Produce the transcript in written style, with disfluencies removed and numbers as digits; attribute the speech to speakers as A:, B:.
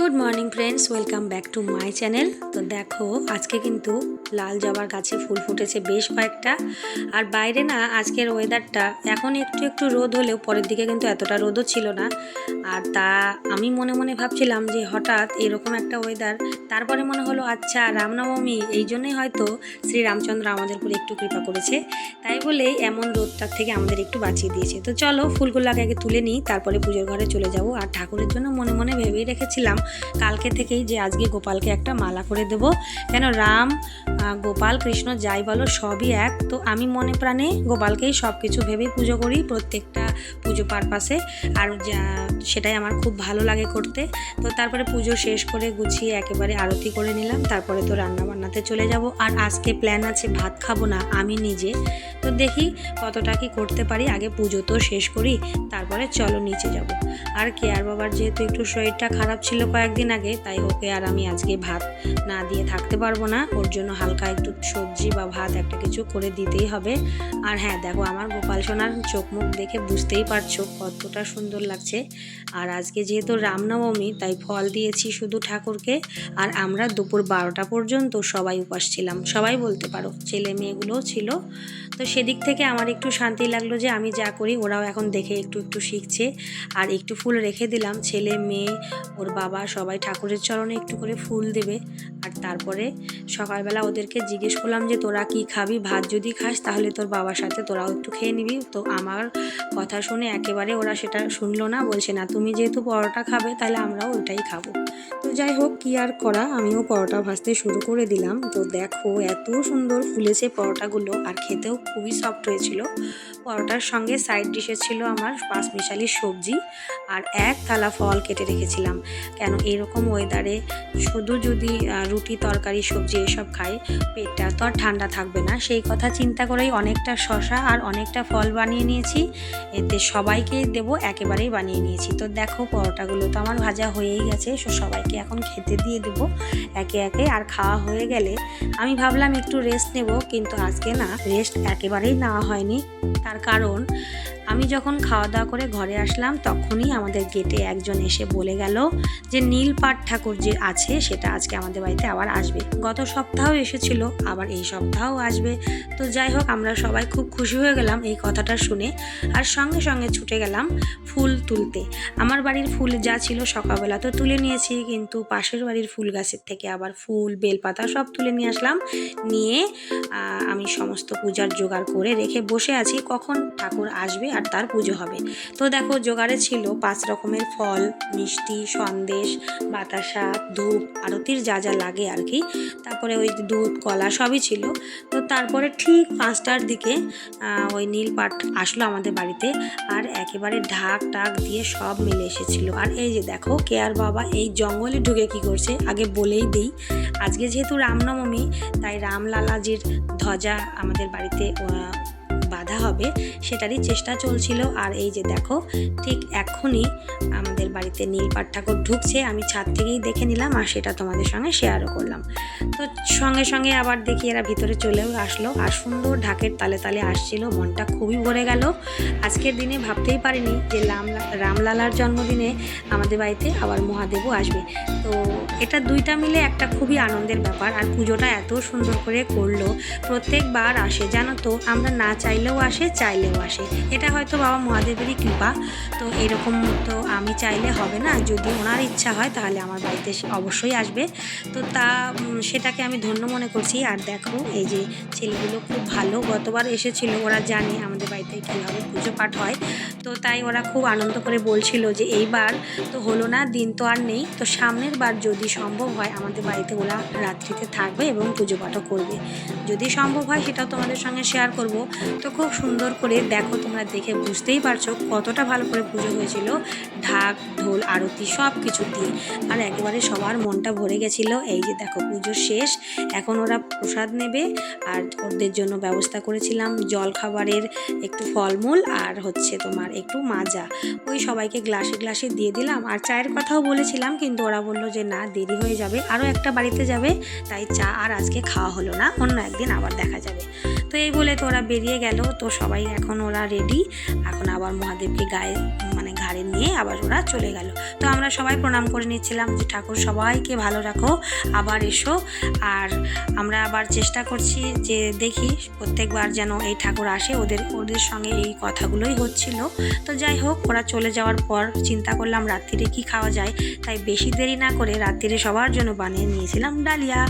A: Good morning friends, welcome back to my channel. তো দেখো আজকে কিন্তু লাল জবার গাছে ফুল ফুটেছে বেশ কয়েকটা। আর বাইরে না আজকের ওয়েদারটা এখন একটু একটু রোদ হলেও পরের দিকে কিন্তু এতটা রোদও ছিল না। আর তা আমি মনে মনে ভাবছিলাম যে হঠাৎ এরকম একটা ওয়েদার, তারপরে মনে হলো আচ্ছা রামনবমী, এই জন্যই হয়তো শ্রী রামচন্দ্র আমাদের উপরে একটু কৃপা করেছে, তাই বলে এমন রোদটার থেকে আমাদের একটু বাঁচিয়ে দিয়েছে। তো চলো ফুলগুলো আগে তুলে নিই, তারপরে পুজোর ঘরে চলে যাব। আর ঠাকুরের জন্য মনে মনে ভেবেই রেখেছিলাম কালকে থেকেই যে আজকে গোপালকে একটা মালা করে দেব, কেন রাম গোপাল কৃষ্ণ যাই বলো সবই এক। তো আমি মনে প্রাণে গোপালকেই সব কিছু ভেবেই পুজো করি প্রত্যেকটা পুজো পারপাসে, আর সেটাই আমার খুব ভালো লাগে করতে। তো তারপরে পুজো শেষ করে গুছিয়ে একেবারে আরতি করে নিলাম, তারপরে তো রান্না বান্নাতে চলে যাব। আর আজকে প্ল্যান আছে ভাত খাবো না আমি নিজে, তো দেখি কতটা কি করতে পারি। আগে পুজো তো শেষ করি, তারপরে চলো নিচে যাব। আর কেয়ার বাবার যেহেতু একটু শরীরটা খারাপ ছিল কয়েকদিন আগে, তাই ওকে আর আমি আজকে ভাত না দিয়ে থাকতে পারবো না, ওর জন্য হালকা একটু সবজি বা ভাত একটা কিছু করে দিতেই হবে। আর হ্যাঁ দেখো আমার গোপাল সোনার চোখ মুখ দেখে বুঝতেই পারছো কতটা সুন্দর লাগছে। আর আজকে যেহেতু রামনবমী তাই ফল দিয়েছি শুধু ঠাকুরকে। আর আমরা দুপুর 12টা পর্যন্ত সবাই উপাস ছিলাম, সবাই বলতে পারো, ছেলে মেয়েগুলোও ছিল। তো সেদিক থেকে আমার একটু শান্তি লাগলো যে আমি যা করি ওরাও এখন দেখে একটু একটু শিখছে। আর একটু ফুল রেখে দিলাম, ছেলে মেয়ে ওর বাবা সবাই ঠাকুরের চরণে একটু করে ফুল দেবে। আর তারপরে সকালবেলা ওদেরকে জিজ্ঞেস করলাম যে তোরা কি খাবি, ভাত যদি খাস তাহলে তোর বাবার সাথে তোরাও একটু খেয়ে নিবি। তো আমার কথা শুনে একেবারে ওরা সেটা শুনলো না, বলছে না তুমি যেহেতু পরোটা খাবে তাহলে আমরাও ওইটাই খাবো। তো যাই হোক কি আর করা, আমিও পরোটা ভাজতে শুরু করে দিলাম। তো দেখো এত সুন্দর ফুলেছে পরোটাগুলো, আর খেতেও খুবই সফট হয়েছিল। পরোটার সঙ্গে সাইড ডিশে ছিল আমার পাঁচমিশালি সবজি আর এক থালা ফল কেটে রেখেছিলাম। কেন এরকম ওয়েদারে শুধু যদি রুটি তরকারি সবজি এসব খাই, পেটটা তো আর ঠান্ডা থাকবে না, সেই কথা চিন্তা করেই অনেকটা শশা আর অনেকটা ফল বানিয়ে নিয়েছি, এতে সবাইকে দেবো একেবারেই বানিয়ে নিয়েছি। তো দেখো পরোটাগুলো তো আমার ভাজা হয়েই গেছে, সবাইকে এখন খেতে দিয়ে দেবো একে একে। আর খাওয়া হয়ে গেলে আমি ভাবলাম একটু রেস্ট নেব, কিন্তু আজকে না রেস্ট একেবারেই নেওয়া হয়নি। তার কারণ আমি যখন খাওয়া দাওয়া করে ঘরে আসলাম তখনই আমাদের গেটে একজন এসে বলে গেল যে নীলপাঠ ঠাকুর যে আছে সেটা আজকে আমাদের বাড়িতে আবার আসবে। গত সপ্তাহেও এসেছিল, আবার এই সপ্তাহেও আসবে। তো যাই হোক আমরা সবাই খুব খুশি হয়ে গেলাম এই কথাটা শুনে, আর সঙ্গে সঙ্গে ছুটে গেলাম ফুল তুলতে। আমার বাড়ির ফুল যা ছিল সকালবেলা তো তুলে নিয়েছি, কিন্তু পাশের বাড়ির ফুল গাছের থেকে আবার ফুল বেলপাতা সব তুলে নিয়ে আসলাম। নিয়ে আমি সমস্ত পূজার জোগাড় করে রেখে বসে আছি কখন ঠাকুর আসবে আর তার পুজো হবে। তো দেখো জোগাড়ে ছিল 5 রকমের ফল, মিষ্টি, সন্দেশ, বাতাসা, ধূপ, আরতির যা যা লাগে আর কি, তারপরে ওই দুধ কলা সবই ছিল। তো তারপরে ঠিক 5টার দিকে ওই নীলপাঠ আসলো আমাদের বাড়িতে, আর একেবারে ঢাক টাক দিয়ে সব মিলে এসেছিল। আর এই যে দেখো কেয়ার বাবা এই জঙ্গলে ঢুকে কি করছে, আগে বলেই দিই আজকে যেহেতু রামনবমী তাই রামলালাজির ধ্বজা আমাদের বাড়িতে বাঁধা হবে, সেটারই চেষ্টা চলছিল। আর এই যে দেখো ঠিক এখনই আমাদের বাড়িতে নীলপাঠ ঠাকুর ঢুকছে, আমি ছাদ থেকেই দেখে নিলাম আর সেটা তোমাদের সঙ্গে শেয়ারও করলাম। তো সঙ্গে সঙ্গে আবার দেখি এরা ভিতরে চলেও আসলো, আর সুন্দর ঢাকের তালে তালে আসছিল, মনটা খুবই ভরে গেল। আজকের দিনে ভাবতেই পারিনি যে রামলালার জন্মদিনে আমাদের বাড়িতে আবার মহাদেবও আসবে। তো এটা দুইটা মিলে একটা খুবই আনন্দের ব্যাপার। আর পুজোটা এত সুন্দর করে করলো, প্রত্যেকবার আসে জানো তো, আমরা না চাইলেও আসে চাইলেও আসে, এটা হয়তো বাবা মহাদেবেরই কৃপা। তো এরকম তো আমি চাইলে হবে না, যদি ওনার ইচ্ছা হয় তাহলে আমার বাড়িতে অবশ্যই আসবে। তো সেটাকে আমি ধন্য মনে করছি। আর দেখো এই যে ছেলেগুলো খুব ভালো, গতবার এসেছিল, ওরা জানে আমাদের বাড়িতে কীভাবে পুজো পাঠ হয়, তো তাই ওরা খুব আনন্দ করে বলছিল যে এইবার তো হলো না, দিন তো আর নেই, তো সামনের বার যদি সম্ভব হয় আমাদের বাড়িতে ওরা রাত্রিতে থাকবে এবং পুজো পাঠও করবে। যদি সম্ভব হয় সেটাও তোমাদের সঙ্গে শেয়ার করব। তো খুব সুন্দর করে দেখো, তোমরা দেখে বুঝতেই পারছো কতটা ভালো করে পুজো হয়েছিল, ঢাক ঢোল আরতি সব কিছু দিয়ে। আর একেবারে সবার মনটা ভরে গেছিলো। এই যে দেখো পুজো শেষ, এখন ওরা প্রসাদ নেবে, আর ওদের জন্য ব্যবস্থা করেছিলাম জল খাবারের একটু ফলমূল আর হচ্ছে তোমার একটু মাজা, ওই সবাইকে গ্লাসে গ্লাসে দিয়ে দিলাম। আর চায়ের কথাও বলেছিলাম, কিন্তু ওরা বললো যে না দেরি হয়ে যাবে, আরও একটা বাড়িতে যাবে, তাই চা আর আজকে খাওয়া হলো না, অন্য একদিন আবার দেখা যাবে। তো এই বলে তো ওরা বেরিয়ে গেল। তো সবাই এখন ওরা রেডি, এখন আবার মহাদেবকে গায়ে ঘাড়ে নিয়ে আবার ওরা চলে গেল। তো আমরা সবাই প্রণাম করে নিচ্ছিলাম যে ঠাকুর সবাইকে ভালো রাখো, আবার এসো। আর আমরা আবার চেষ্টা করছি যে দেখি প্রত্যেকবার যেন এই ঠাকুর আসে, ওদের সঙ্গে এই কথাগুলোই হচ্ছিল। তো যাই হোক, ওরা চলে যাওয়ার পর চিন্তা করলাম রাত্রিরে কি খাওয়া যায়, তাই বেশি দেরি না করে রাত্রিরে সবার জন্য বানিয়ে নিয়েছিলাম ডালিয়া।